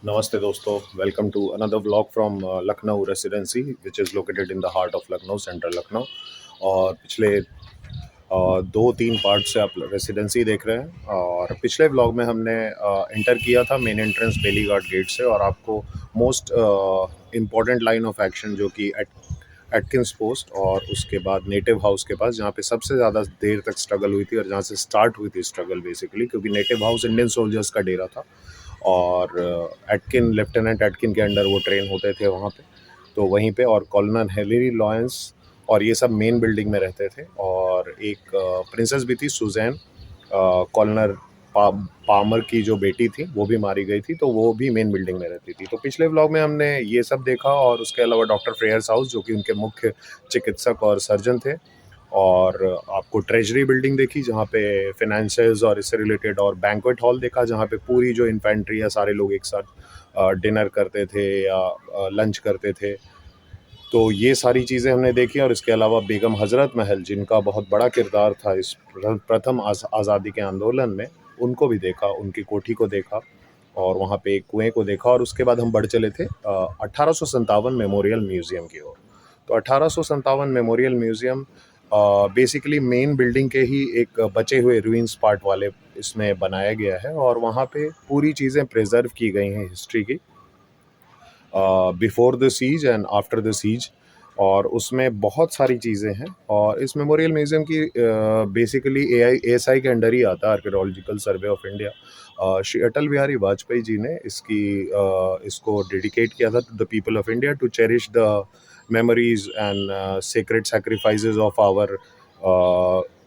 Namaste दोस्तों, welcome to another vlog from Lucknow Residency which is located in the heart of Lucknow, central Lucknow. और पिछले 2-3 part से आप residency देख रहे हैं। और पिछले व्लॉग में हमने एंटर किया था मेन एंट्रेंस बेली घाट गेट से, और आपको most important line of action जो कि एटकिंस पोस्ट और उसके बाद नेटिव हाउस के पास, जहाँ पे सबसे ज़्यादा देर तक स्ट्रगल हुई थी और जहाँ से स्टार्ट हुई थी स्ट्रगल बेसिकली, क्योंकि नेटिव हाउस इंडियन सोल्जर्स का डेरा था और एटकिन, लेफ्टिनेंट एटकिन के अंडर वो ट्रेन होते थे वहाँ पे। तो वहीं पे, और कॉलोनल हेनरी लॉरेंस और ये सब मेन बिल्डिंग में रहते थे। और एक प्रिंसेस भी थी, सुजैन, कॉलोनल पामर की जो बेटी थी वो भी मारी गई थी, तो वो भी मेन बिल्डिंग में रहती थी। तो पिछले व्लॉग में हमने ये सब देखा, और उसके अलावा डॉक्टर फ्रेयर्स हाउस जो कि उनके मुख्य चिकित्सक और सर्जन थे। और आपको ट्रेजरी बिल्डिंग देखी जहाँ पे फिनेंसेस और इससे रिलेटेड, और बैंक्वेट हॉल देखा जहाँ पे पूरी जो इन्फेंट्री है सारे लोग एक साथ डिनर करते थे या लंच करते थे। तो ये सारी चीज़ें हमने देखी, और इसके अलावा बेगम हज़रत महल जिनका बहुत बड़ा किरदार था इस प्रथम आज़ादी के आंदोलन में, उनको भी देखा, उनकी कोठी को देखा और वहाँ पे एक कुएँ को देखा। और उसके बाद हम बढ़ चले थे 1857 मेमोरियल म्यूज़ियम की ओर। तो 1857 memorial museum basically main building के ही एक बचे हुए रूइंस पार्ट वाले इसमें बनाया गया है, और वहाँ पे पूरी चीज़ें प्रिजर्व की गई हैं हिस्ट्री की, before the siege and after the siege. और उसमें बहुत सारी चीज़ें हैं। और इस मेमोरियल म्यूज़ियम की बेसिकली ASI के अंडर ही आता है, archaeological survey of India. Shri Atal Bihari Vajpayee ji ने इसको डेडिकेट किया था to the people of India to cherish the memories and sacred sacrifices of our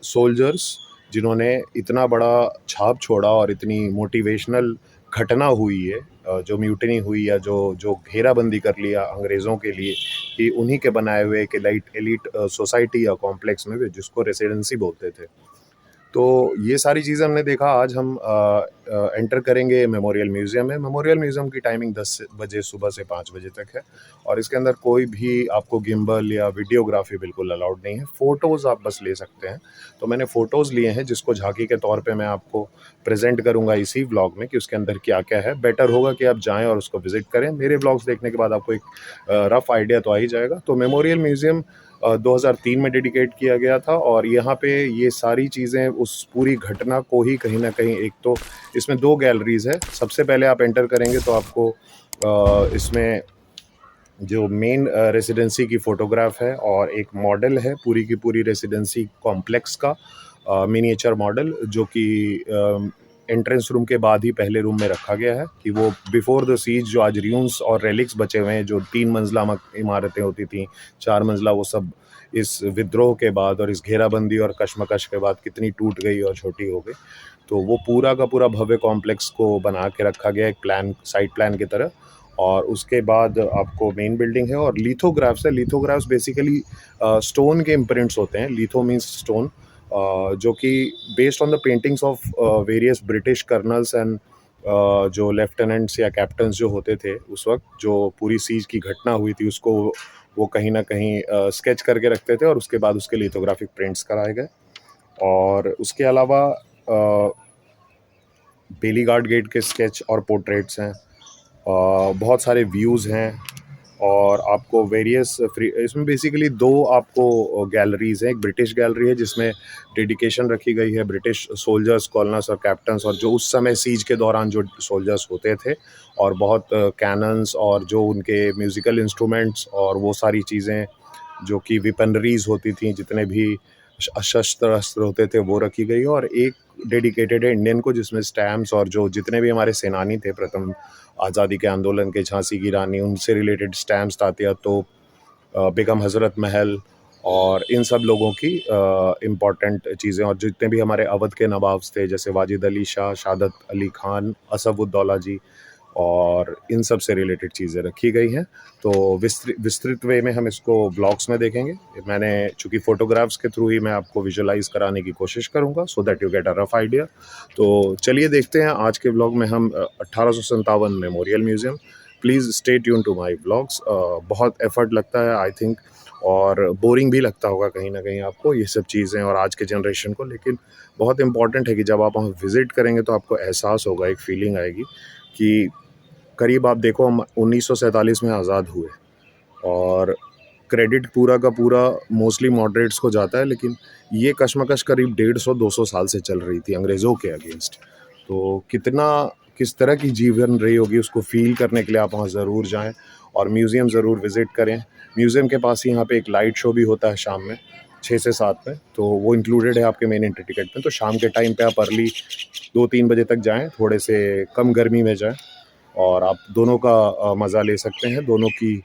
soldiers, जिन्होंने इतना बड़ा छाप छोड़ा और इतनी मोटिवेशनल घटना हुई है, जो म्यूटनी हुई या जो जो घेराबंदी कर लिया अंग्रेज़ों के लिए, कि उन्हीं के बनाए हुए एक एलीट एलीट सोसाइटी या कॉम्प्लेक्स में भी, जिसको रेसिडेंसी बोलते थे। तो ये सारी चीज़ें हमने देखा। आज हम एंटर करेंगे मेमोरियल म्यूज़ियम में। मेमोरियल म्यूज़ियम की टाइमिंग 10 बजे सुबह से 5 बजे तक है, और इसके अंदर कोई भी आपको गिम्बल या वीडियोग्राफी बिल्कुल अलाउड नहीं है। फ़ोटोज़ आप बस ले सकते हैं। तो मैंने फ़ोटोज़ लिए हैं जिसको झांकी के तौर पे मैं आपको प्रेज़ेंट करूँगा इसी व्लॉग में कि उसके अंदर क्या-क्या है। बेटर होगा कि आप जाएँ और उसको विज़िट करें। मेरे व्लॉग्स देखने के बाद आपको एक रफ़ आइडिया तो आ ही जाएगा। तो मेमोरियल म्यूज़ियम 2003 में डेडिकेट किया गया था, और यहाँ पे ये सारी चीज़ें उस पूरी घटना को ही कहीं न कहीं, एक तो इसमें 2 गैलरीज़ है। सबसे पहले आप एंटर करेंगे तो आपको इसमें जो मेन रेसिडेंसी की फ़ोटोग्राफ है, और एक मॉडल है पूरी की पूरी रेसिडेंसी कॉम्प्लेक्स का, मिनिएचर मॉडल, जो कि एंट्रेंस रूम के बाद ही पहले रूम में रखा गया है, कि वो बिफोर द सीज जो आज र्यून्स और रेलिक्स बचे हुए हैं, जो 3 मंजिला इमारतें होती थी, 4 मंजिला, वो सब इस विद्रोह के बाद और इस घेराबंदी और कशमकश के बाद कितनी टूट गई और छोटी हो गई। तो वो पूरा का पूरा भव्य कॉम्प्लेक्स को बना के रखा गया एक प्लान, साइट प्लान की तरह। और उसके बाद आपको मेन बिल्डिंग है, और लिथोग्राफ्स है। लिथोग्राफ्स बेसिकली स्टोन के इम्प्रिंट्स होते हैं। लिथो मीन्स स्टोन, जो कि based on the paintings of various British colonel's and जो लेफ्टिनेंट्स या कैप्टन्स जो होते थे उस वक्त, जो पूरी सीज की घटना हुई थी, उसको वो कहीं ना कहीं स्केच करके रखते थे, और उसके बाद उसके लिथोग्राफिक प्रिंट्स कराए गए। और उसके अलावा बेली घाट गेट के स्केच और पोर्ट्रेट्स हैं, बहुत सारे व्यूज़ हैं। और आपको वेरियस फ्री, इसमें बेसिकली 2 आपको गैलरीज़ हैं। एक ब्रिटिश गैलरी है जिसमें डेडिकेशन रखी गई है ब्रिटिश सोल्जर्स, कॉलोनल्स और कैप्टन्स, और जो उस समय सीज के दौरान जो सोल्जर्स होते थे, और बहुत कैनन्स और जो उनके म्यूज़िकल इंस्ट्रूमेंट्स और वो सारी चीज़ें जो कि वेपनरीज़ होती थी, जितने भी शस्त्र अस्त्र होते थे, वो रखी गई है। और एक डेडिकेटेड है इंडियन को, जिसमें स्टैम्प्स और जो जितने भी हमारे सेनानी थे प्रथम आज़ादी के आंदोलन के, झांसी की रानी, उनसे रिलेटेड स्टैम्प्स, तात्या तोप, बेगम हज़रत महल, और इन सब लोगों की इम्पॉर्टेंट चीज़ें, और जितने भी हमारे अवध के नवाब्स थे, जैसे वाजिद अली शाह, शहादत अली खान, असफउद्दौला जी, और इन सब से रिलेटेड चीज़ें रखी गई हैं। तो विस्तृत वे में हम इसको ब्लॉग्स में देखेंगे। मैंने चूँकि फ़ोटोग्राफ्स के थ्रू ही मैं आपको विजुअलाइज़ कराने की कोशिश करूँगा, so that you get a rough idea. तो चलिए देखते हैं आज के ब्लॉग में हम 1857 memorial museum. Please stay tune to my blogs. बहुत एफ़र्ट लगता है आई थिंक, और बोरिंग भी लगता होगा कहीं न कहीं आपको ये सब चीज़ें और आज के जनरेशन को, लेकिन बहुत इम्पॉर्टेंट है कि जब आप वहाँ विज़िट करेंगे तो आपको एहसास होगा, एक फ़ीलिंग आएगी कि करीब आप देखो हम 1947 में आज़ाद हुए और क्रेडिट पूरा का पूरा मोस्टली मॉडरेट्स को जाता है, लेकिन ये कशमकश करीब 150-200 साल से चल रही थी अंग्रेज़ों के अगेंस्ट। तो किस तरह की जीवन रही होगी उसको फ़ील करने के लिए आप वहाँ ज़रूर जाएं और म्यूज़ियम ज़रूर विज़िट करें। म्यूज़ियम के पास ही यहाँ पे एक लाइट शो भी होता है शाम में 6 से 7 में, तो वो इंक्लूडेड है आपके मेन एंट्री टिकट में। तो शाम के टाइम पे आप अर्ली 2-3 बजे तक जाएँ, थोड़े से कम गर्मी में जाएँ और आप दोनों का मज़ा ले सकते हैं, दोनों की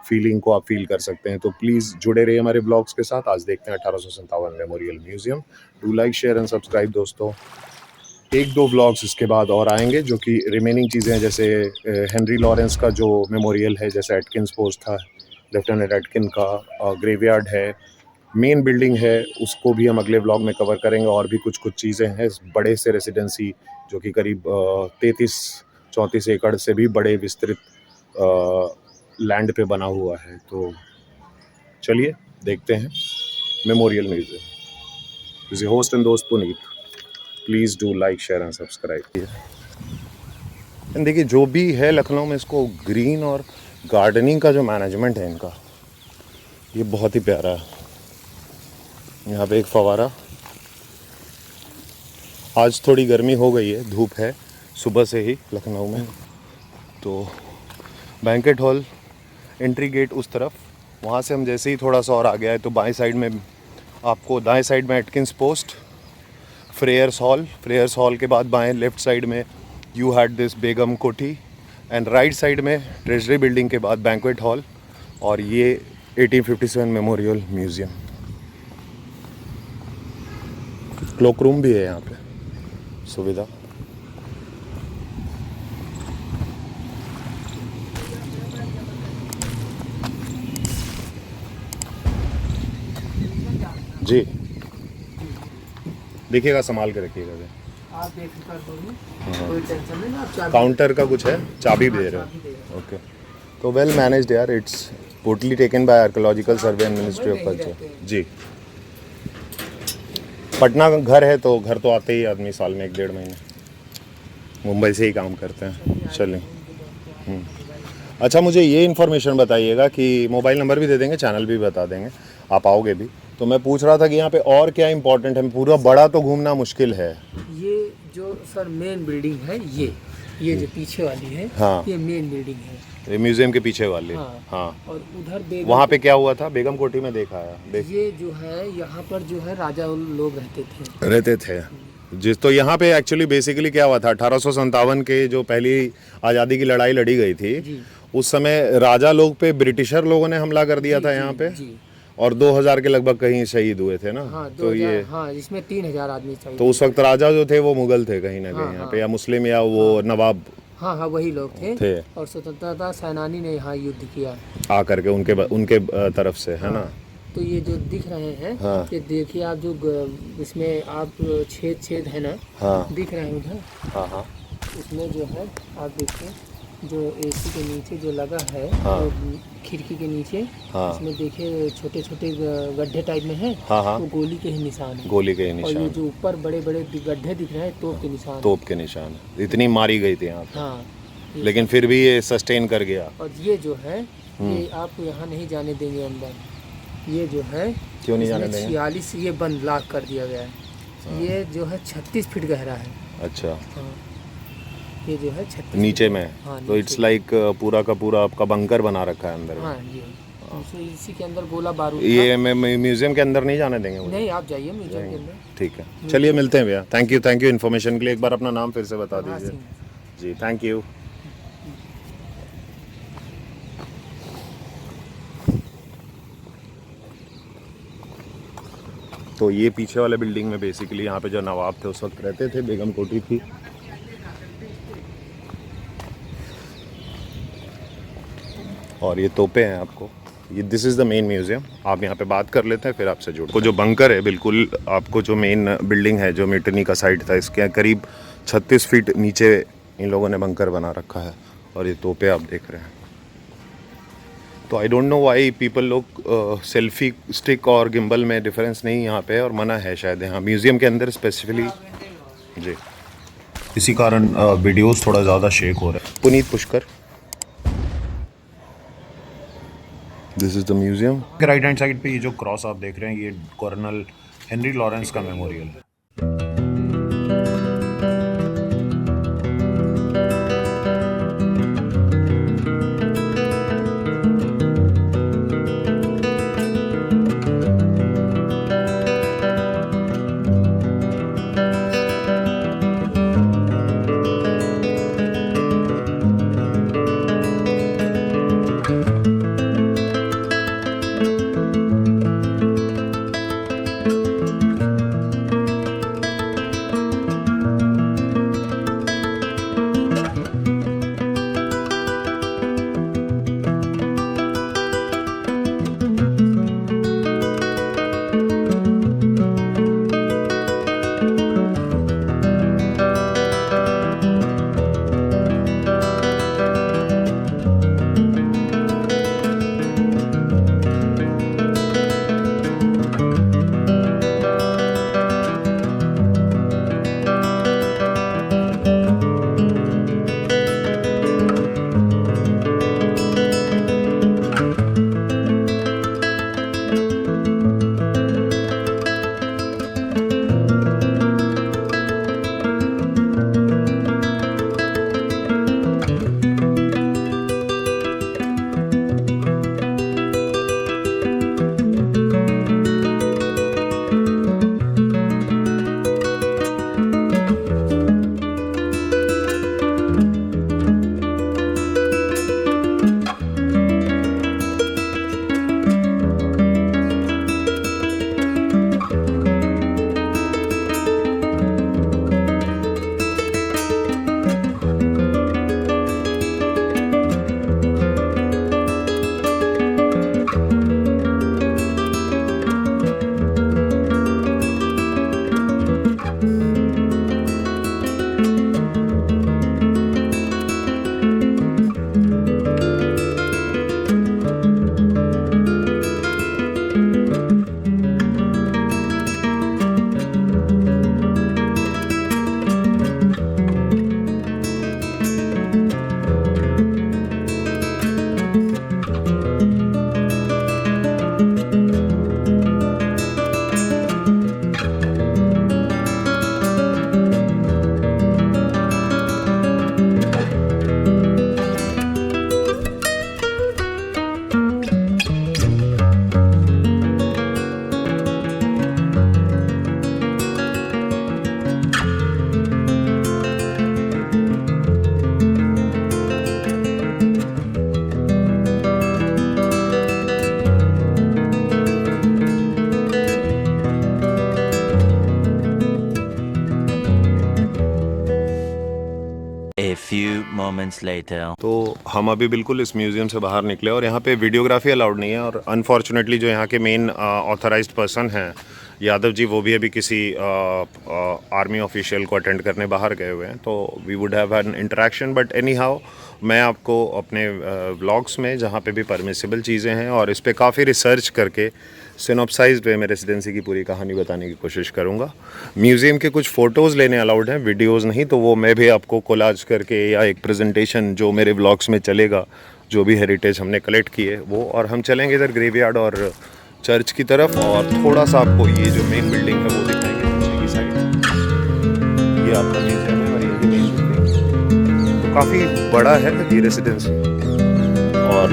फीलिंग को आप फ़ील कर सकते हैं। तो प्लीज़ जुड़े रहिए हमारे ब्लॉग्स के साथ। आज देखते हैं 1857 memorial museum. Do like, share and subscribe दोस्तों। 1-2 व्लॉग्स इसके बाद और आएंगे जो कि रिमेनिंग चीज़ें हैं, जैसे हेनरी लॉरेंस का जो मेमोरियल है, जैसे एटकिंस पोस्ट था लेफ्टिनेंट एटकिन का, ग्रेवयार्ड है, मेन बिल्डिंग है, उसको भी हम अगले व्लॉग में कवर करेंगे। और भी कुछ चीज़ें हैं इस बड़े से रेसिडेंसी जो कि करीब 33-34 एकड़ से भी बड़े विस्तृत लैंड पे बना हुआ है। तो चलिए देखते हैं memorial museum. This is host and दोस्त Puneet. Please do like, share and subscribe. देखिए जो भी है लखनऊ में, इसको ग्रीन और गार्डनिंग का जो मैनेजमेंट है इनका, ये बहुत ही प्यारा है। यहाँ पे एक फवारा, आज थोड़ी गर्मी हो गई है, धूप है सुबह से ही लखनऊ में। तो बैंकेट हॉल एंट्री गेट उस तरफ, वहाँ से हम जैसे ही थोड़ा सा और आगे आए तो बाएं साइड में आपको, दाएं साइड में एटकिंस पोस्ट, फ्रेयर्स हॉल के बाद बाएं लेफ़्ट साइड में यू हैड दिस बेगम कोठी, एंड राइट साइड में ट्रेजरी बिल्डिंग के बाद बैंक्वेट हॉल और ये 1857 मेमोरियल म्यूज़ियम। क्लॉक रूम भी है यहाँ पे सुविधा। जी देखिएगा, संभाल के रखिएगा। आप बेफिक्र होइए, कोई टेंशन नहीं, आप चाबी काउंटर का कुछ है, चाबी भी दे रहे हो? ओके, तो वेल मैनेज्ड यार। It's totally taken by archaeological survey and ministry of culture. जी, पटना का घर है तो घर तो आते ही आदमी साल में 1-1.5 महीने, मुंबई से ही काम करते हैं। चलें। अच्छा, मुझे ये इन्फॉर्मेशन बताइएगा कि मोबाइल नंबर भी दे देंगे, चैनल भी बता देंगे, आप आओगे भी तो। मैं पूछ रहा था कि यहाँ पे और क्या इंपॉर्टेंट है, पूरा बड़ा तो घूमना मुश्किल है। ये जो सर मेन बिल्डिंग है, ये जो पीछे वाली है, हाँ, ये मेन बिल्डिंग है, ये म्यूजियम के पीछे वाली। हाँ, हाँ। और उधर वहाँ पे क्या हुआ था? बेगम कोठी में देखा है। ये जो है यहाँ पर जो है राजा लोग रहते थे। जिस तो यहाँ पे एक्चुअली बेसिकली क्या हुआ था, 1857 के जो पहली आज़ादी की लड़ाई लड़ी गई थी, उस समय राजा लोग पे ब्रिटिशर लोगों ने हमला कर दिया था यहाँ पे, और 2000 के लगभग कहीं शहीद हुए थे ना। हाँ, तो ये इसमें 3000 आदमी चाहिए। तो उस वक्त राजा जो थे वो मुगल थे कहीं ना कहीं यहाँ पे, या मुस्लिम, या वो नवाब। हाँ, वही लोग थे। और स्वतंत्रता सेनानी ने यहाँ युद्ध किया आकर के उनके तरफ से, है ना। तो ये जो दिख रहे हैं, ये देखिए आप, जो इसमें आप छेद है ना, दिख रहे हैं उधर। हाँ, इसमें जो है आप देखिए, जो एसी के नीचे जो लगा है, खिड़की के नीचे, इसमें देखिए छोटे छोटे गड्ढे टाइप में है, वो गोली के ही निशान है। और ये जो ऊपर बड़े बड़े गड्ढे दिख रहे हैं, तोप के निशान। इतनी मारी गई थी यहाँ पे, लेकिन फिर भी ये सस्टेन कर गया। और ये जो है, ये आपको यहाँ नहीं जाने देंगे अंदर। ये जो है, क्यों नहीं जाने देंगे? 46 ये बंद लॉक कर दिया गया है। ये जो है 36 फीट गहरा है। अच्छा। ये जो है 36 नीचे में। तो इट्स लाइक पूरा का पूरा आपका बंकर बना रखा है अंदर। हाँ जी, तो इसी के अंदर गोला बारूद। ये म्यूजियम के अंदर नहीं जाने देंगे मुझे? नहीं, आप जाइए म्यूजियम के अंदर। ठीक है, चलिए मिलते हैं भैया। थैंक यू इन्फॉर्मेशन के लिए। एक बार अपना नाम फिर से बता दीजिए। जी, थैंक यू। तो ये पीछे वाले बिल्डिंग में बेसिकली यहाँ पे जो नवाब थे उस वक्त रहते थे, बेगम कोठी थी। और ये तोपे हैं आपको, ये this is the main museum. आप यहाँ पे बात कर लेते हैं, फिर आपसे जुड़ को जो बंकर है, बिल्कुल आपको जो मेन बिल्डिंग है, जो म्यूटिनी का साइट था, इसके करीब 36 फीट नीचे इन लोगों ने बंकर बना रखा है। और ये तोपे आप देख रहे हैं। तो I don't know why people लोग सेल्फी स्टिक और गिम्बल में डिफरेंस नहीं यहाँ पे, और मना है शायद यहाँ म्यूज़ियम के अंदर स्पेसिफिकली। जी, इसी कारण वीडियोस थोड़ा ज़्यादा शेक हो रहा है। Puneet Pushkar. This is the museum. Right hand side पे ये जो क्रॉस आप देख रहे हैं, ये कर्नल हेनरी लॉरेंस का मेमोरियल है। moments later. तो हम अभी बिल्कुल इस म्यूज़ियम से बाहर निकले और यहाँ पे वीडियोग्राफी अलाउड नहीं है, और अनफॉर्चुनेटली जो यहाँ के मेन ऑथराइज्ड पर्सन हैं यादव जी, वो भी अभी किसी आर्मी ऑफिशियल को अटेंड करने बाहर गए हुए हैं, तो we would have an interaction. But anyhow, मैं आपको अपने व्लॉग्स में जहाँ पे भी परमिसिबल चीज़ें हैं और इस पर काफ़ी रिसर्च करके सिनॉप्साइज्ड वे में रेसिडेंसी की पूरी कहानी बताने की कोशिश करूँगा। म्यूज़ियम के कुछ फ़ोटोज़ लेने अलाउड हैं, वीडियोज़ नहीं, तो वो मैं भी आपको कोलाज करके या एक प्रेजेंटेशन जो मेरे व्लॉग्स में चलेगा, जो भी हेरिटेज हमने कलेक्ट किए वो, और हम चलेंगे इधर ग्रेवयार्ड और चर्च की तरफ, और थोड़ा सा आपको ये जो मेन बिल्डिंग है वो दिखाएंगे पीछे की साइड। ये आपका म्यूज़ियम है और ये भी मेन बिल्डिंग, तो काफ़ी बड़ा है ये रेसिडेंसी, और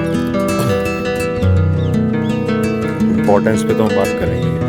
इम्पोर्टेंस पे तो हम बात करेंगे।